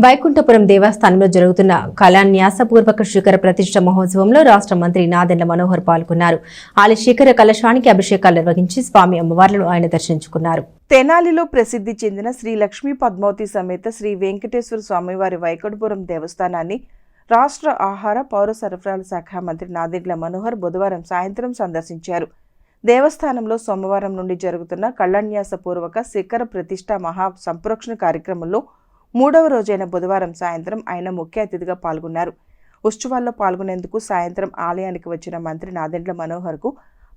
వైకుంఠపురం దేవస్థానంలో జరుగుతున్న కళాన్యాసపూర్వక శిఖర ప్రతిష్ఠ మహోత్సవంలో రాష్ట్ర మంత్రి నాదెండ్ల మనోహర్ పాల్గొన్నారు. ఆలయ శిఖర కలశానికి అభిషేకాలు నిర్వహించి స్వామి అమ్మవార్లను ఆయన దర్శించుకున్నారు. తెనాలిలో ప్రసిద్ధి చెందిన శ్రీ లక్ష్మీ పద్మావతి సమేత శ్రీ వెంకటేశ్వర స్వామివారి వైకుంఠపురం దేవస్థానాన్ని రాష్ట్ర ఆహార పౌర సరఫరాల శాఖ మంత్రి నాదెండ్ల మనోహర్ బుధవారం సాయంత్రం సందర్శించారు. దేవస్థానంలో సోమవారం నుండి జరుగుతున్న కళాన్యాసపూర్వక శిఖర ప్రతిష్ఠ మహా సంప్రోక్షణ కార్యక్రమంలో 3వ రోజైన బుధవారం సాయంత్రం ఆయన ముఖ్య అతిథిగా పాల్గొన్నారు. ఉత్సవాల్లో పాల్గొనేందుకు సాయంత్రం ఆలయానికి వచ్చిన మంత్రి నాదెండ్ల మనోహర్కు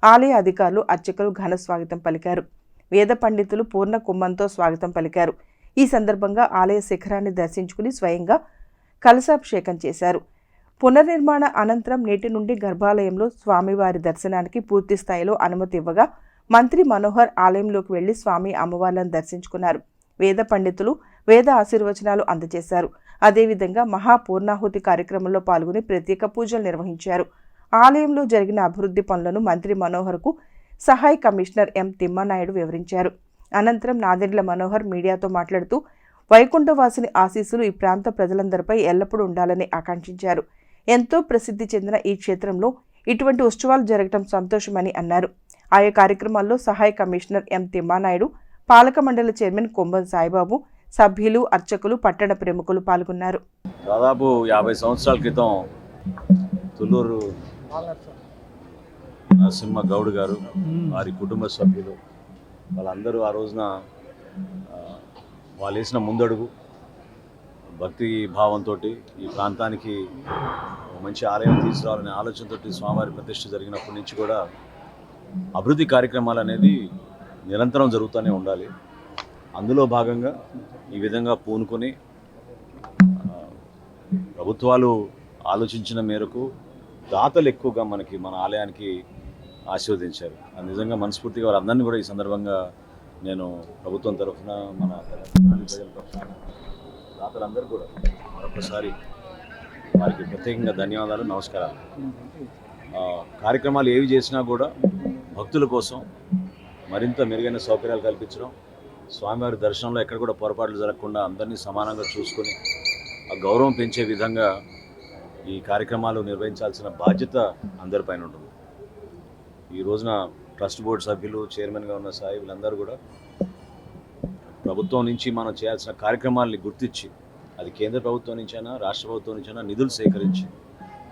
ఆలయ అధికారులు అర్చకులు ఘన స్వాగతం పలికారు. వేద పండితులు పూర్ణ కుంభంతో స్వాగతం పలికారు. ఈ సందర్భంగా ఆలయ శిఖరాన్ని దర్శించుకుని స్వయంగా కలశాభిషేకం చేశారు. పునర్నిర్మాణ అనంతరం నేటి నుండి గర్భాలయంలో స్వామివారి దర్శనానికి పూర్తి స్థాయిలో అనుమతి ఇవ్వగా మంత్రి మనోహర్ ఆలయంలోకి వెళ్లి స్వామి అమ్మవార్లను దర్శించుకున్నారు. వేద పండితులు వేద ఆశీర్వచనాలు అందజేశారు. అదేవిధంగా మహాపూర్ణాహుతి కార్యక్రమంలో పాల్గొని ప్రత్యేక పూజలు నిర్వహించారు. ఆలయంలో జరిగిన అభివృద్ధి పనులను మంత్రి మనోహర్కు సహాయ కమిషనర్ ఎం తిమ్మానాయుడు వివరించారు. అనంతరం నాదెండ్ల మనోహర్ మీడియాతో మాట్లాడుతూ వైకుంఠవాసిని ఆశీస్సులు ఈ ప్రాంత ప్రజలందరిపై ఎల్లప్పుడూ ఉండాలని ఆకాంక్షించారు. ఎంతో ప్రసిద్ధి చెందిన ఈ క్షేత్రంలో ఇటువంటి ఉత్సవాలు జరగడం సంతోషమని అన్నారు. ఆయా కార్యక్రమాల్లో సహాయ కమిషనర్ ఎం తిమ్మానాయుడు, పాలక మండలి చైర్మన్ కొంబం సాయిబాబు, సభ్యులు, అర్చకులు, పట్టణ ప్రముఖులు పాల్గొన్నారు. దాదాపు 50 సంవత్సరాల క్రితం తుళ్ళూరు నరసింహ గౌడ్ గారు, వారి కుటుంబ సభ్యులు వాళ్ళందరూ ఆ రోజున వాళ్ళు వేసిన ముందడుగు భక్తి భావంతో ఈ ప్రాంతానికి మంచి ఆలయం తీసుకురావాలనే ఆలోచనతో స్వామివారి ప్రతిష్ఠ జరిగినప్పటి నుంచి కూడా అభివృద్ధి కార్యక్రమాలు అనేది నిరంతరం జరుగుతూనే ఉండాలి. అందులో భాగంగా ఈ విధంగా పూనుకొని ప్రభుత్వాలు ఆలోచించిన మేరకు దాతలు ఎక్కువగా మన ఆలయానికి ఆశీర్వదించారు. నిజంగా మనస్ఫూర్తిగా వారందరినీ కూడా ఈ సందర్భంగా నేను ప్రభుత్వం తరఫున మన ప్రజల పక్షాన దాతలందరూ కూడా మరొకసారి వారికి ప్రత్యేకంగా ధన్యవాదాలు, నమస్కారాలు. కార్యక్రమాలు ఏవి చేసినా కూడా భక్తుల కోసం మరింత మెరుగైన సౌకర్యాలు కల్పించడం, స్వామివారి దర్శనంలో ఎక్కడ కూడా పొరపాట్లు జరగకుండా అందరినీ సమానంగా చూసుకొని ఆ గౌరవం పెంచే విధంగా ఈ కార్యక్రమాలు నిర్వహించాల్సిన బాధ్యత అందరిపైన ఉంటుంది. ఈ రోజున ట్రస్ట్ బోర్డు సభ్యులు, చైర్మన్గా ఉన్న సాయి వీళ్ళందరూ కూడా ప్రభుత్వం నుంచి మనం చేయాల్సిన కార్యక్రమాలని గుర్తించి, అది కేంద్ర ప్రభుత్వం నుంచైనా రాష్ట్ర ప్రభుత్వం నుంచైనా నిధులు సేకరించి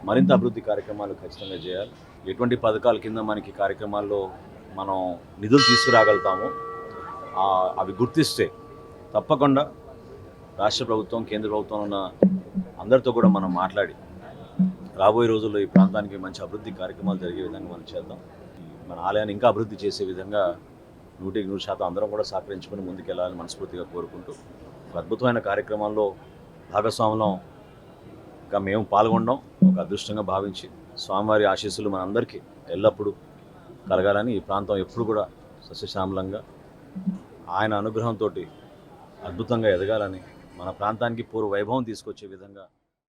మరింత అభివృద్ధి కార్యక్రమాలు ఖచ్చితంగా చేయాలి. ఎటువంటి పథకాల కింద మనకి కార్యక్రమాల్లో మనం నిధులు తీసుకురాగలుగుతామో అవి గుర్తిస్తే తప్పకుండా రాష్ట్ర ప్రభుత్వం, కేంద్ర ప్రభుత్వం ఉన్న అందరితో కూడా మనం మాట్లాడి రాబోయే రోజుల్లో ఈ ప్రాంతానికి మంచి అభివృద్ధి కార్యక్రమాలు జరిగే విధంగా మనం చేద్దాం. మన ఆలయాన్ని ఇంకా అభివృద్ధి చేసే విధంగా 100% అందరం కూడా సహకరించుకొని ముందుకెళ్ళాలని మనస్ఫూర్తిగా కోరుకుంటూ, అద్భుతమైన కార్యక్రమాల్లో భాగస్వాములంగా మేము పాల్గొనడం ఒక అదృష్టంగా భావించి స్వామివారి ఆశీస్సులు మనందరికీ ఎల్లప్పుడూ కలగాలని, ఈ ప్రాంతం ఎప్పుడు కూడా సస్యశ్యామలంగా ఆయన అనుగ్రహంతో అద్భుతంగా ఎదగాలని, మన ప్రాంతానికి పూర్వ వైభవం తీసుకొచ్చే విధంగా